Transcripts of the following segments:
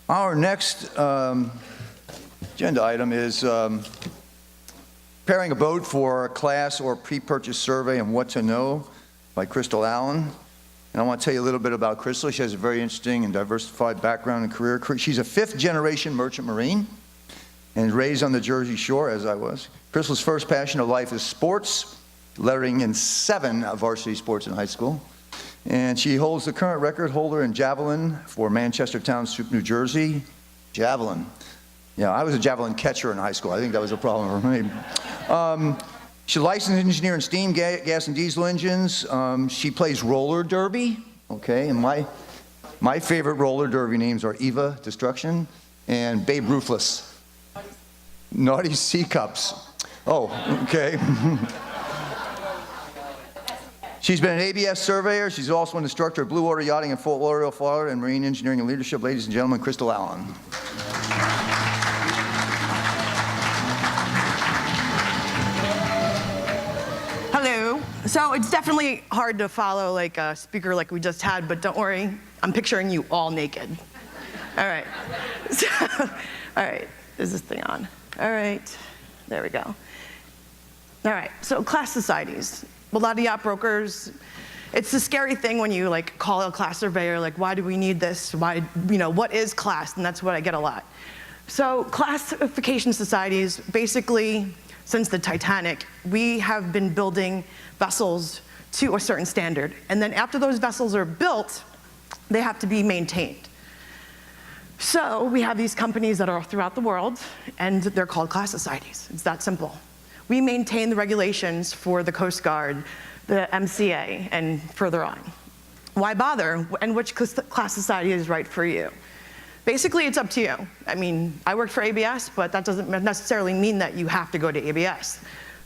Our next agenda item is preparing a boat for a class or pre-purchase survey and what to know by Crystal Allen. And I want to tell you a little bit about Crystal. She has a very interesting and diversified background and career. She's a fifth-generation merchant marine and raised on the Jersey Shore, as I was. Crystal's first passion of life is sports, lettering in 7 varsity sports in high school. And she holds the current record holder in javelin for Manchester Township, New Jersey. Javelin. Yeah, I was a javelin catcher in high school. I think that was a problem for me. She's a licensed engineer in steam, gas, and diesel engines. She plays roller derby, okay? And my favorite roller derby names are Eva Destruction and Babe Ruthless. Naughty C Cups. Oh, okay. She's been an ABS surveyor. She's also an instructor of blue water yachting in Fort Lauderdale, Florida, and marine engineering and leadership. Ladies and gentlemen, Crystal Allen. Hello. So it's definitely hard to follow like a speaker like we just had, but don't worry, I'm picturing you all naked. All right. So, all right, is this thing on? All right, there we go. All right, so class societies. A lot of yacht brokers, it's the scary thing when you like call a class surveyor, like, why do we need this? Why, what is class? And that's what I get a lot. So classification societies, basically, since the Titanic, we have been building vessels to a certain standard. And then after those vessels are built, they have to be maintained. So we have these companies that are throughout the world, and they're called class societies. It's that simple. We maintain the regulations for the Coast Guard, the MCA, and further on. Why bother, and which class society is right for you? Basically, it's up to you. I mean, I work for ABS, but that doesn't necessarily mean that you have to go to ABS.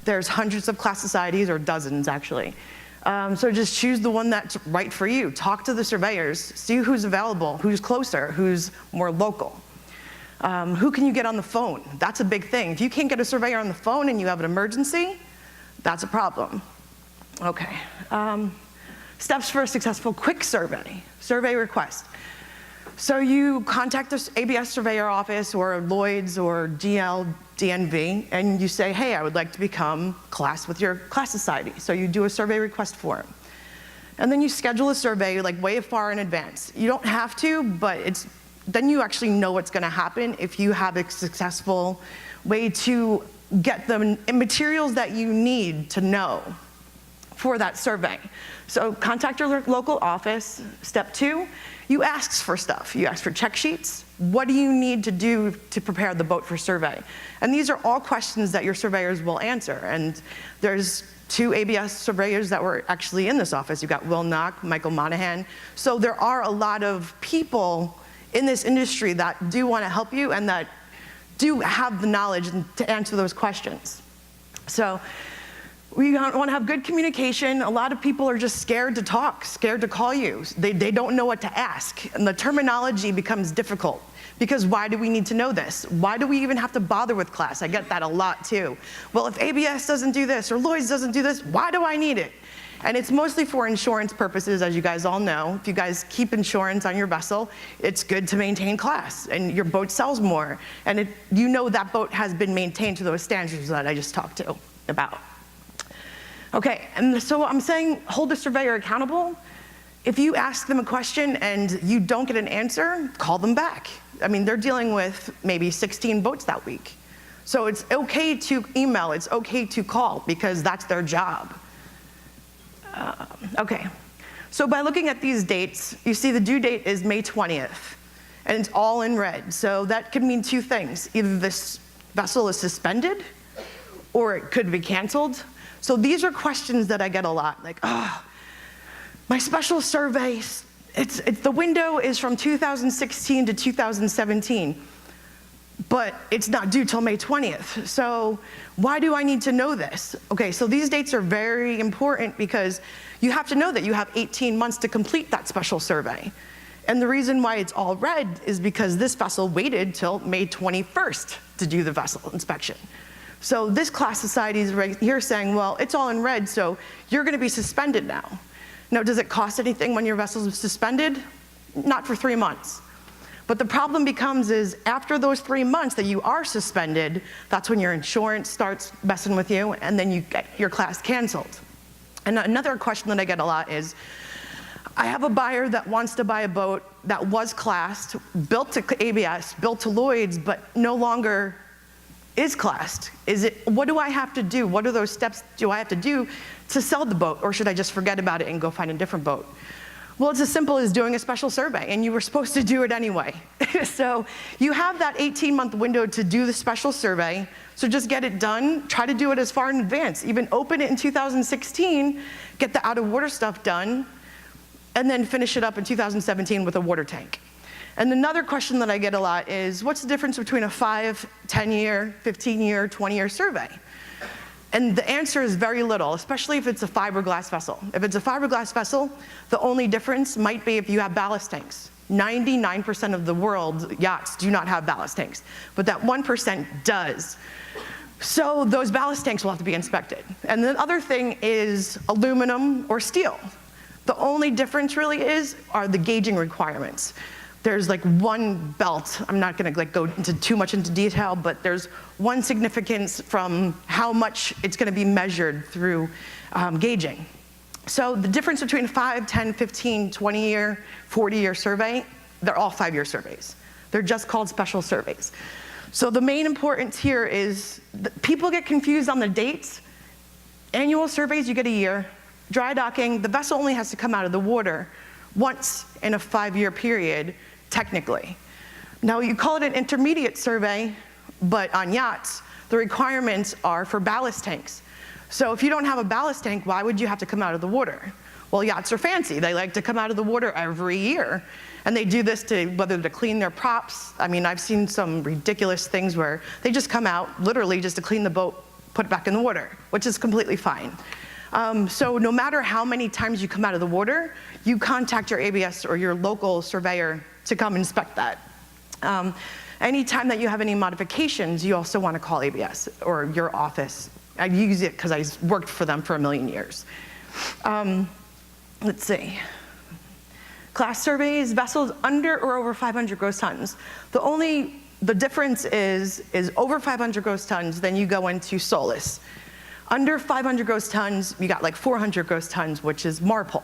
There's hundreds of class societies, or dozens actually. So just choose the one that's right for you. Talk to the surveyors, see who's available, who's closer, who's more local. Who can you get on the phone? That's a big thing. If you can't get a surveyor on the phone and you have an emergency, that's a problem. Okay. Steps for a successful quick survey request. So you contact the ABS surveyor office or Lloyd's or GL, DNV, and you say, hey, I would like to become class with your class society. So you do a survey request form. And then you schedule a survey like way far in advance. You don't have to, but then you actually know what's gonna happen if you have a successful way to get the materials that you need to know for that survey. So contact your local office. Step 2, you ask for stuff. You ask for check sheets. What do you need to do to prepare the boat for survey? And these are all questions that your surveyors will answer. And there's 2 ABS surveyors that were actually in this office. You've got Will Knock, Michael Monahan. So there are a lot of people in this industry that do want to help you and that do have the knowledge to answer those questions. So we want to have good communication. A lot of people are just scared to talk, scared to call you. They don't know what to ask. And the terminology becomes difficult because why do we need to know this? Why do we even have to bother with class? I get that a lot too. Well, if ABS doesn't do this or Lloyd's doesn't do this, why do I need it? And it's mostly for insurance purposes, as you guys all know. If you guys keep insurance on your vessel, it's good to maintain class, and your boat sells more. And you know that boat has been maintained to those standards that I just talked about. Okay, and so I'm saying hold the surveyor accountable. If you ask them a question and you don't get an answer, call them back. I mean, they're dealing with maybe 16 boats that week. So it's okay to email, it's okay to call, because that's their job. Okay, so by looking at these dates, you see the due date is May 20th, and it's all in red. So that could mean 2 things. Either this vessel is suspended, or it could be canceled. So these are questions that I get a lot, like, oh, my special survey, the window is from 2016 to 2017. But it's not due till May 20th. So why do I need to know this? Okay, so these dates are very important because you have to know that you have 18 months to complete that special survey. And the reason why it's all red is because this vessel waited till May 21st to do the vessel inspection. So this class society is right here saying, well, it's all in red, so you're gonna be suspended now. Now, does it cost anything when your vessel is suspended? Not for 3 months. But the problem becomes is after those 3 months that you are suspended, that's when your insurance starts messing with you, and then you get your class canceled. And another question that I get a lot is, I have a buyer that wants to buy a boat that was classed, built to ABS, built to Lloyd's, but no longer is classed. What do I have to do? What are those steps do I have to do to sell the boat, or should I just forget about it and go find a different boat? Well, it's as simple as doing a special survey, and you were supposed to do it anyway. So you have that 18-month window to do the special survey, so just get it done. Try to do it as far in advance. Even open it in 2016, get the out-of-water stuff done, and then finish it up in 2017 with a water tank. And another question that I get a lot is, what's the difference between a 5, 10-year, 15-year, 20-year survey? And the answer is very little, especially if it's a fiberglass vessel. If it's a fiberglass vessel, the only difference might be if you have ballast tanks. 99% of the world's yachts do not have ballast tanks, but that 1% does. So those ballast tanks will have to be inspected. And the other thing is aluminum or steel. The only difference really are the gauging requirements. There's like one belt. I'm not going to go into too much into detail, but there's one significance from how much it's going to be measured through gauging. So the difference between 5, 10, 15, 20-year, 40-year survey, they're all 5-year surveys. They're just called special surveys. So the main importance here is people get confused on the dates. Annual surveys, you get a year. Dry docking, the vessel only has to come out of the water once in a 5-year period, technically. Now, you call it an intermediate survey, but on yachts, the requirements are for ballast tanks. So if you don't have a ballast tank, why would you have to come out of the water? Well, yachts are fancy. They like to come out of the water every year. And they do this whether to clean their props. I mean, I've seen some ridiculous things where they just come out, literally just to clean the boat, put it back in the water, which is completely fine. So no matter how many times you come out of the water, you contact your ABS or your local surveyor to come inspect that. Anytime that you have any modifications, you also want to call ABS or your office. I use it because I worked for them for 1 million years. Let's see. Class surveys, vessels under or over 500 gross tons. The difference is over 500 gross tons, then you go into SOLAS. Under 500 gross tons, you got like 400 gross tons, which is MARPOL,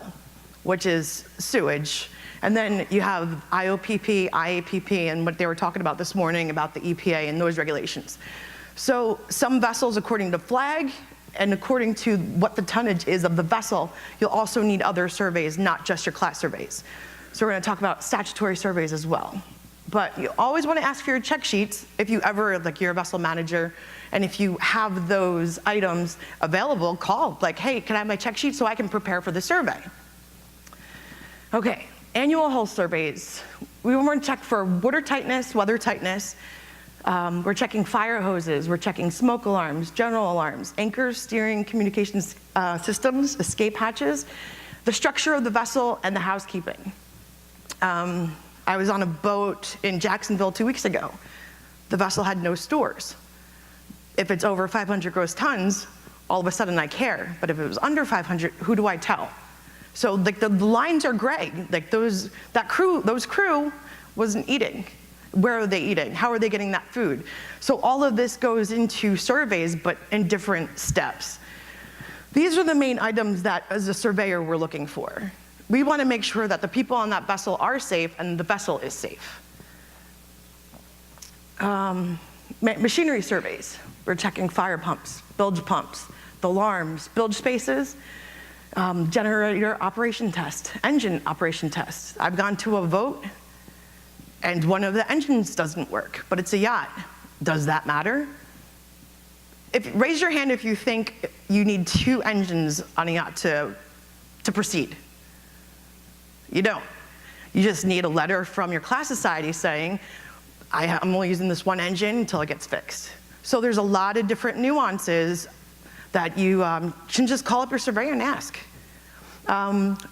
which is sewage. And then you have IOPP, IAPP, and what they were talking about this morning about the EPA and those regulations. So some vessels, according to flag, and according to what the tonnage is of the vessel, you'll also need other surveys, not just your class surveys. So we're gonna talk about statutory surveys as well. But you always wanna ask for your check sheets if you ever, like you're a vessel manager, and if you have those items available, call, like, hey, can I have my check sheet so I can prepare for the survey? Okay, annual hull surveys. We want to check for water tightness, weather tightness. We're checking fire hoses, we're checking smoke alarms, general alarms, anchors, steering, communications systems, escape hatches, the structure of the vessel, and the housekeeping. I was on a boat in Jacksonville 2 weeks ago. The vessel had no stores. If it's over 500 gross tons, all of a sudden I care. But if it was under 500, who do I tell? So like the lines are gray. Like those crew wasn't eating. Where are they eating? How are they getting that food? So all of this goes into surveys, but in different steps. These are the main items that, as a surveyor, we're looking for. We want to make sure that the people on that vessel are safe and the vessel is safe. Machinery surveys. We're checking fire pumps, bilge pumps, the alarms, bilge spaces, generator operation test, engine operation test. I've gone to a boat and one of the engines doesn't work, but it's a yacht. Does that matter? Raise your hand if you think you need 2 engines on a yacht to proceed. You don't. You just need a letter from your class society saying, I'm only using this one engine until it gets fixed. So there's a lot of different nuances that you can just call up your surveyor and ask.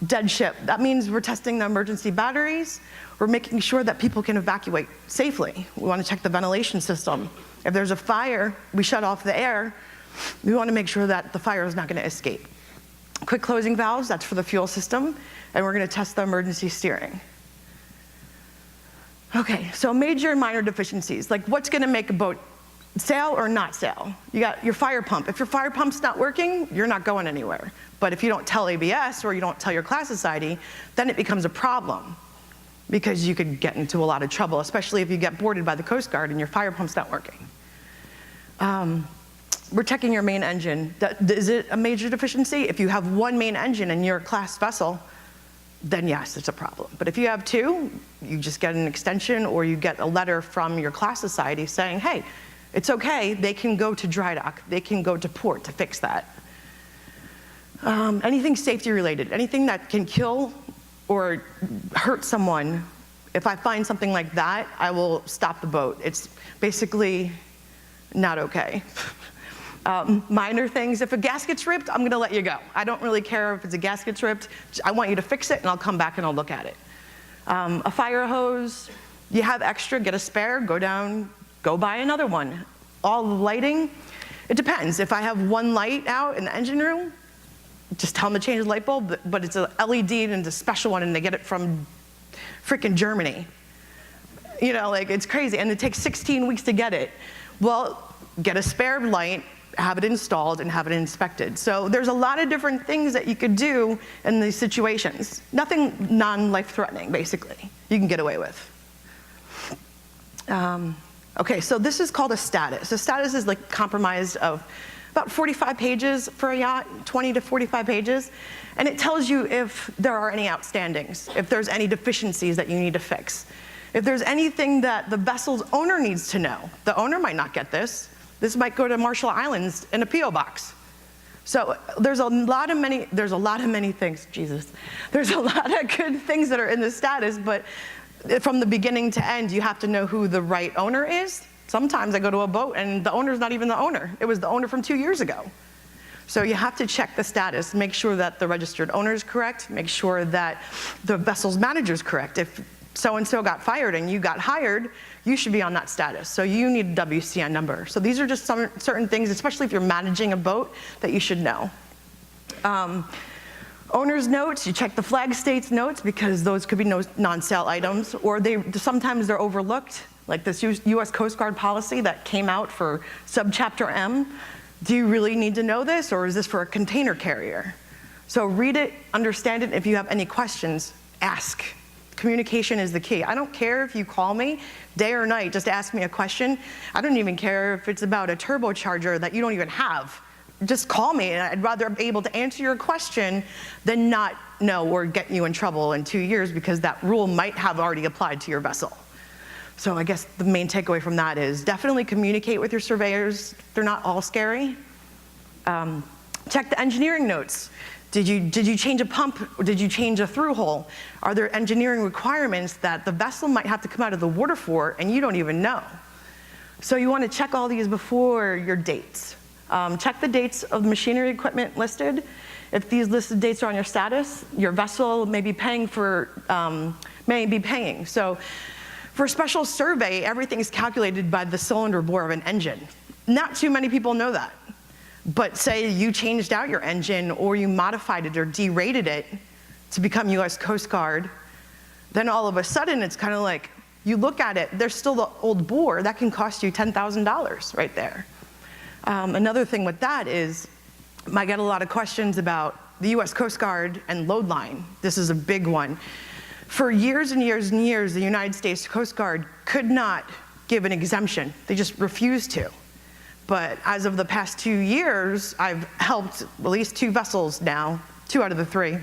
Dead ship, that means we're testing the emergency batteries. We're making sure that people can evacuate safely. We want to check the ventilation system. If there's a fire, we shut off the air. We want to make sure that the fire is not going to escape. Quick closing valves, that's for the fuel system. And we're going to test the emergency steering. Okay, so major and minor deficiencies, like what's gonna make a boat sail or not sail? You got your fire pump. If your fire pump's not working, you're not going anywhere. But if you don't tell ABS or you don't tell your class society, then it becomes a problem because you could get into a lot of trouble, especially if you get boarded by the Coast Guard and your fire pump's not working. We're checking your main engine. Is it a major deficiency? If you have one main engine in your class vessel, then yes, it's a problem. But if you have two, you just get an extension or you get a letter from your class society saying, hey, it's okay, they can go to dry dock, they can go to port to fix that. Anything safety related, anything that can kill or hurt someone, if I find something like that, I will stop the boat. It's basically not okay. Minor things, if a gasket's ripped, I'm gonna let you go. I don't really care if it's a gasket's ripped. I want you to fix it and I'll come back and I'll look at it. A fire hose, you have extra, get a spare, go down, go buy another one. All the lighting, it depends. If I have one light out in the engine room, just tell them to change the light bulb, but it's a LED and it's a special one and they get it from frickin' Germany. You know, like it's crazy and it takes 16 weeks to get it. Well, get a spare light, have it installed and have it inspected. So there's a lot of different things that you could do in these situations. Nothing non-life threatening, basically, you can get away with. Okay, so this is called a status. A status is like comprised of about 45 pages for a yacht, 20 to 45 pages, and it tells you if there are any outstandings, if there's any deficiencies that you need to fix, if there's anything that the vessel's owner needs to know. The owner might not get this. This might go to Marshall Islands in a P.O. box. So there's a lot of many things, Jesus. There's a lot of good things that are in the status, but from the beginning to end, you have to know who the right owner is. Sometimes I go to a boat and the owner's not even the owner. It was the owner from 2 years ago. So you have to check the status, make sure that the registered owner is correct, make sure that the vessel's manager is correct. If so-and-so got fired and you got hired, you should be on that status. So you need a WCN number. So these are just some certain things, especially if you're managing a boat, that you should know. Owner's notes, you check the flag state's notes because those could be non-sale items, or sometimes they're overlooked, like this U.S. Coast Guard policy that came out for subchapter M. Do you really need to know this, or is this for a container carrier? So read it, understand it. If you have any questions, ask. Communication is the key. I don't care if you call me day or night, just ask me a question. I don't even care if it's about a turbocharger that you don't even have. Just call me, and I'd rather be able to answer your question than not know or get you in trouble in 2 years because that rule might have already applied to your vessel. So I guess the main takeaway from that is definitely communicate with your surveyors. They're not all scary. Check the engineering notes. Did you change a pump? Or did you change a through hole? Are there engineering requirements that the vessel might have to come out of the water for and you don't even know? So you want to check all these before your dates. Check the dates of the machinery equipment listed. If these listed dates are on your status, your vessel may be paying. So for a special survey, everything is calculated by the cylinder bore of an engine. Not too many people know that. But say you changed out your engine or you modified it or derated it to become US Coast Guard, then all of a sudden it's kind of like, you look at it, there's still the old bore, that can cost you $10,000 right there. Another thing with that is, I get a lot of questions about the US Coast Guard and load line. This is a big one. For years and years and years, the United States Coast Guard could not give an exemption. They just refused to. But as of the past 2 years, I've helped at least 2 vessels now, 2 out of the 3,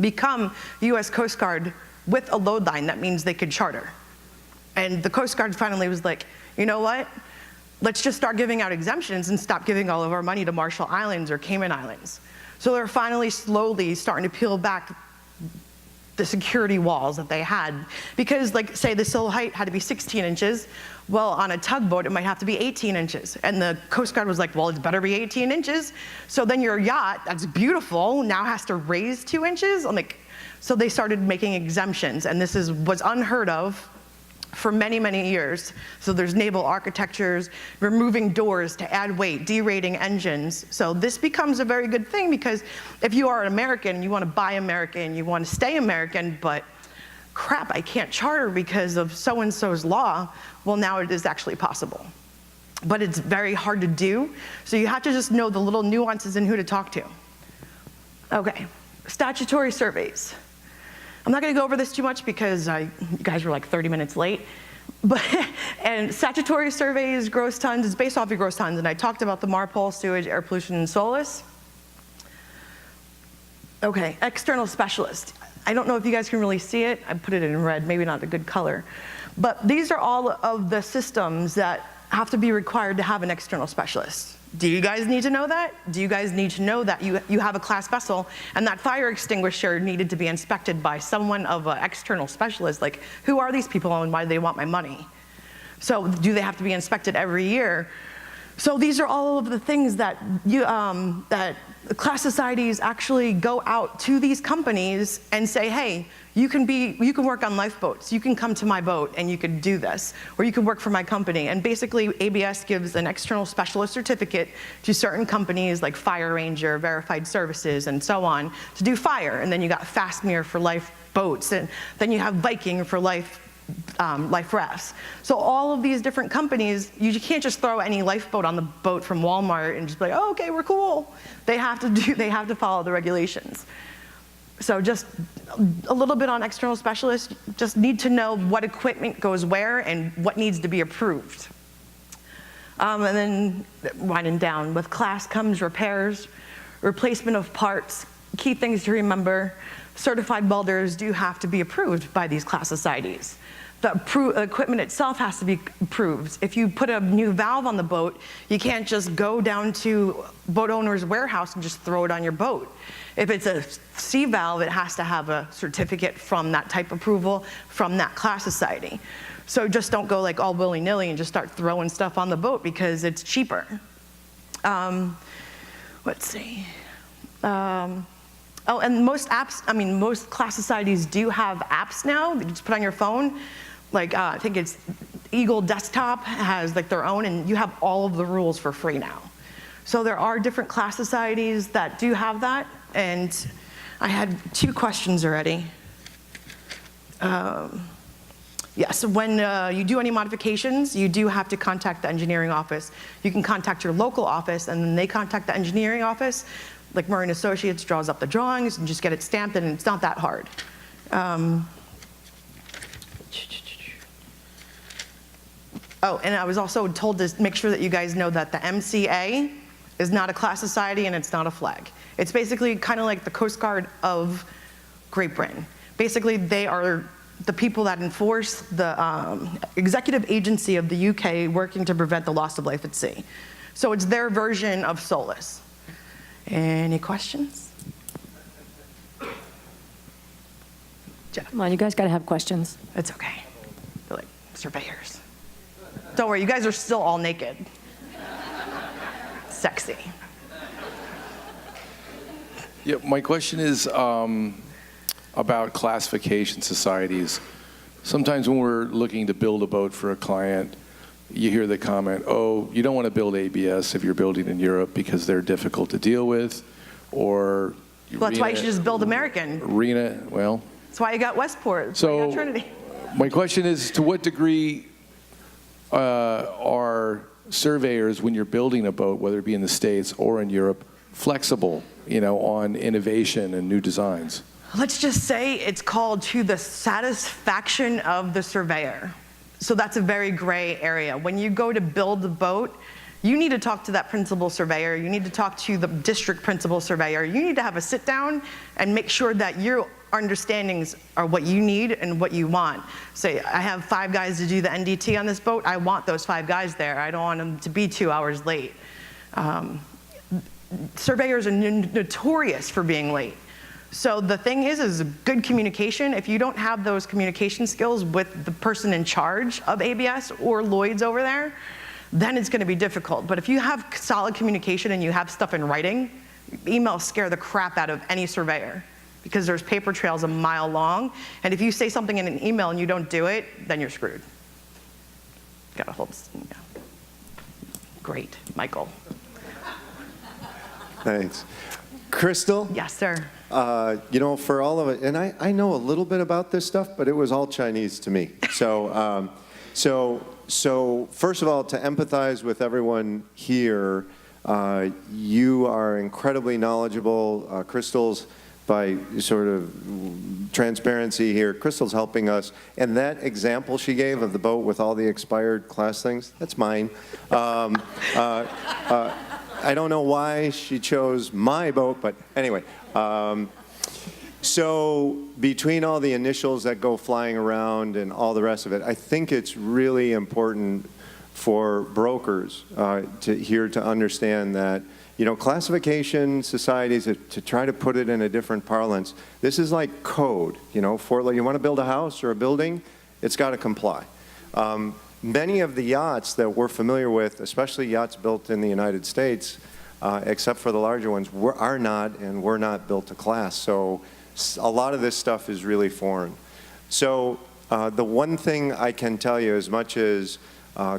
become US Coast Guard with a load line. That means they could charter. And the Coast Guard finally was like, you know what? Let's just start giving out exemptions and stop giving all of our money to Marshall Islands or Cayman Islands. So they're finally slowly starting to peel back the security walls that they had. Because like say the sill height had to be 16 inches, well on a tugboat it might have to be 18 inches. And the Coast Guard was like, well it's better be 18 inches. So then your yacht, that's beautiful, now has to raise 2 inches? So they started making exemptions, and this was unheard of for many, many years. So there's naval architectures, removing doors to add weight, derating engines. So this becomes a very good thing because if you are an American, you want to buy American, you want to stay American, but crap, I can't charter because of so-and-so's law. Well, now it is actually possible. But it's very hard to do, so you have to just know the little nuances and who to talk to. Okay, statutory surveys. I'm not gonna go over this too much because you guys were like 30 minutes late. And statutory surveys, gross tons, is based off your gross tons, and I talked about the MARPOL, sewage, air pollution, and SOLAS. Okay, external specialist. I don't know if you guys can really see it. I put it in red, maybe not a good color. But these are all of the systems that have to be required to have an external specialist. Do you guys need to know that? Do you guys need to know that you have a class vessel and that fire extinguisher needed to be inspected by someone of an external specialist? Like, who are these people and why do they want my money? So do they have to be inspected every year? So these are all of the things that that class societies actually go out to these companies and say, hey, you can work on lifeboats. You can come to my boat and you can do this, or you can work for my company. And basically, ABS gives an external specialist certificate to certain companies like Fire Ranger, Verified Services, and so on to do fire. And then you got Fastmere for lifeboats, and then you have Viking for life rafts. So all of these different companies, you can't just throw any lifeboat on the boat from Walmart and just be like, oh, okay, we're cool. They have to follow the regulations. So just a little bit on external specialists, just need to know what equipment goes where and what needs to be approved. And then winding down, with class comes repairs, replacement of parts. Key things to remember, certified welders do have to be approved by these class societies. The equipment itself has to be approved. If you put a new valve on the boat, you can't just go down to boat owner's warehouse and just throw it on your boat. If it's a C valve, it has to have a certificate from that type approval from that class society. So just don't go like all willy-nilly and just start throwing stuff on the boat because it's cheaper. Let's see. Oh, and most apps, most class societies do have apps now that you just put on your phone. Like, I think it's Eagle Desktop has like their own, and you have all of the rules for free now. So there are different class societies that do have that, and I had 2 questions already. Yes, when you do any modifications, you do have to contact the engineering office. You can contact your local office, and then they contact the engineering office. Like Murray & Associates draws up the drawings and just get it stamped, and it's not that hard. Oh, and I was also told to make sure that you guys know that the MCA is not a class society and it's not a flag. It's basically kind of like the Coast Guard of Great Britain. Basically, they are the people that enforce the executive agency of the UK working to prevent the loss of life at sea. So it's their version of SOLAS. Any questions? Jeff. Come on, you guys got to have questions. It's okay. They're like surveyors. Don't worry, you guys are still all naked. Sexy. Yeah, my question is about classification societies. Sometimes when we're looking to build a boat for a client, you hear the comment, oh, you don't want to build ABS if you're building in Europe because they're difficult to deal with, or... Well, that's why you should just build American. That's why you got Westport. That's why you got Trinity. My question is, to what degree are surveyors, when you're building a boat, whether it be in the States or in Europe, flexible, on innovation and new designs? Let's just say it's called to the satisfaction of the surveyor. So that's a very gray area. When you go to build the boat, you need to talk to that principal surveyor. You need to talk to the district principal surveyor. You need to have a sit down and make sure that your understandings are what you need and what you want. Say, I have 5 guys to do the NDT on this boat. I want those 5 guys there. I don't want them to be 2 hours late. Surveyors are notorious for being late. So the thing is good communication. If you don't have those communication skills with the person in charge of ABS or Lloyd's over there, then it's gonna be difficult. But if you have solid communication and you have stuff in writing, emails scare the crap out of any surveyor because there's paper trails a mile long. And if you say something in an email and you don't do it, then you're screwed. Gotta hold, yeah. Great, Michael. Thanks. Crystal, Yes, sir. you know, for all of it, and I know a little bit about this stuff, but it was all Chinese to me. So, so first of all, to empathize with everyone here, you are incredibly knowledgeable. Crystal's, by sort of transparency here, Crystal's helping us. And that example she gave of the boat with all the expired class things, that's mine. I don't know why she chose my boat, but anyway. So between all the initials that go flying around and all the rest of it, I think it's really important for brokers to understand that, you know, classification societies, to try to put it in a different parlance, this is like code. You know, you want to build a house or a building, it's got to comply. Many of the yachts that we're familiar with, especially yachts built in the United States, except for the larger ones, are not, and were not built to class. So a lot of this stuff is really foreign. So the one thing I can tell you, as much as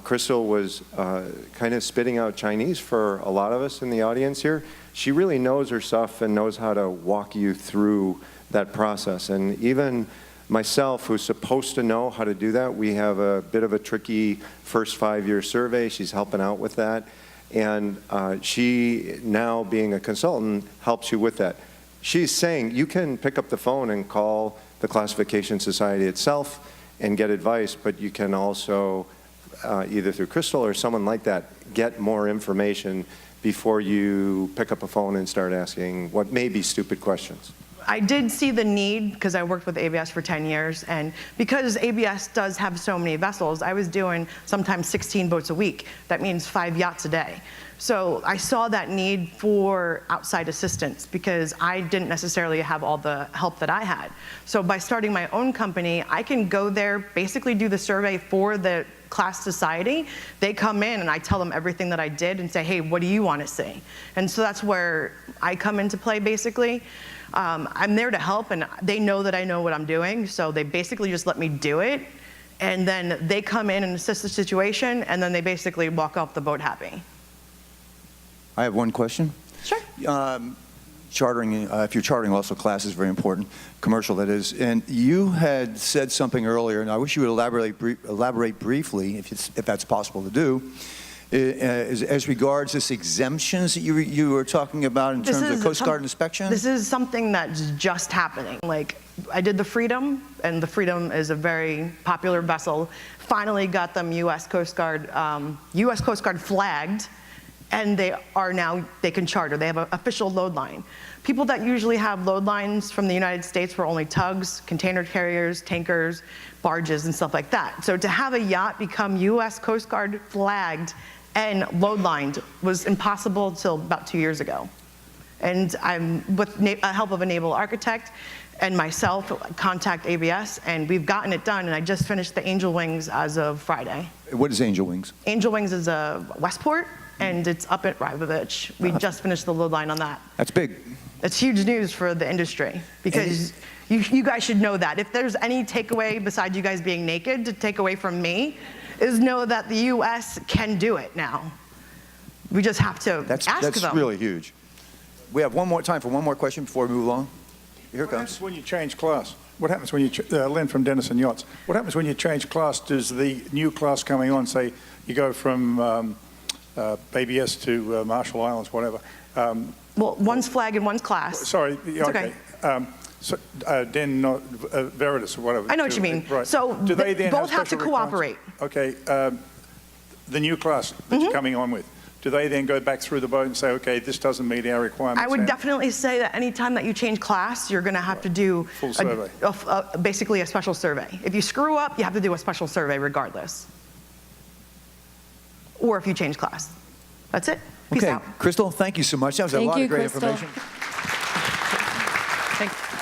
Crystal was kind of spitting out Chinese for a lot of us in the audience here, she really knows her stuff and knows how to walk you through that process. And even myself, who's supposed to know how to do that, we have a bit of a tricky first 5-year survey. She's helping out with that. And she, now being a consultant, helps you with that. She's saying you can pick up the phone and call the Classification Society itself and get advice, but you can also, either through Crystal or someone like that, get more information before you pick up a phone and start asking what may be stupid questions. I did see the need because I worked with ABS for 10 years, and because ABS does have so many vessels, I was doing sometimes 16 boats a week. That means 5 yachts a day. So I saw that need for outside assistance because I didn't necessarily have all the help that I had. So by starting my own company, I can go there, basically do the survey for the class society. They come in and I tell them everything that I did and say, hey, what do you want to see? And so that's where I come into play, basically. I'm there to help, and they know that I know what I'm doing, so they basically just let me do it, and then they come in and assist the situation, and then they basically walk off the boat happy. I have one question. Sure. Chartering, if you're chartering also, class is very important, commercial that is. And you had said something earlier, and I wish you would elaborate briefly, if that's possible to do, as regards this exemptions that you were talking about in terms of Coast Guard inspection? This is something that's just happening. Like, I did the Freedom, and the Freedom is a very popular vessel. Finally got them U.S. Coast Guard flagged, and they can charter. They have an official load line. People that usually have load lines from the United States were only tugs, container carriers, tankers, barges, and stuff like that. So to have a yacht become U.S. Coast Guard flagged and load lined was impossible until about 2 years ago. And I'm, with the help of a naval architect and myself, contact ABS, and we've gotten it done, and I just finished the Angel Wings as of Friday. What is Angel Wings? Angel Wings is a Westport, and it's up at Rybovich. We just finished the load line on that. That's big. It's huge news for the industry, because you guys should know that. If there's any takeaway besides you guys being naked to take away from me, is know that the U.S. can do it now. We just have to ask them. That's really huge. We have time for one more question before we move along. Here it comes. What happens when you change class? What happens when you, Lynn from Dennison Yachts, what happens when you change class? Does the new class coming on, say you go from ABS to Marshall Islands, whatever? Well, one's flag and one's class. Sorry, It's okay. So, then not Veritas or whatever. I know what you mean. Right. So do they then both have to special cooperate. Okay, the new class that you're coming on with, do they then go back through the boat and say, okay, this doesn't meet our requirements? I would and definitely say that any time that you change class, you're going to have to do Full survey. Basically a special survey. If you screw up, you have to do a special survey regardless. Or if you change class. That's it. Peace Okay, out. Crystal, thank you so much. That was a lot of great Crystal. information. Thanks.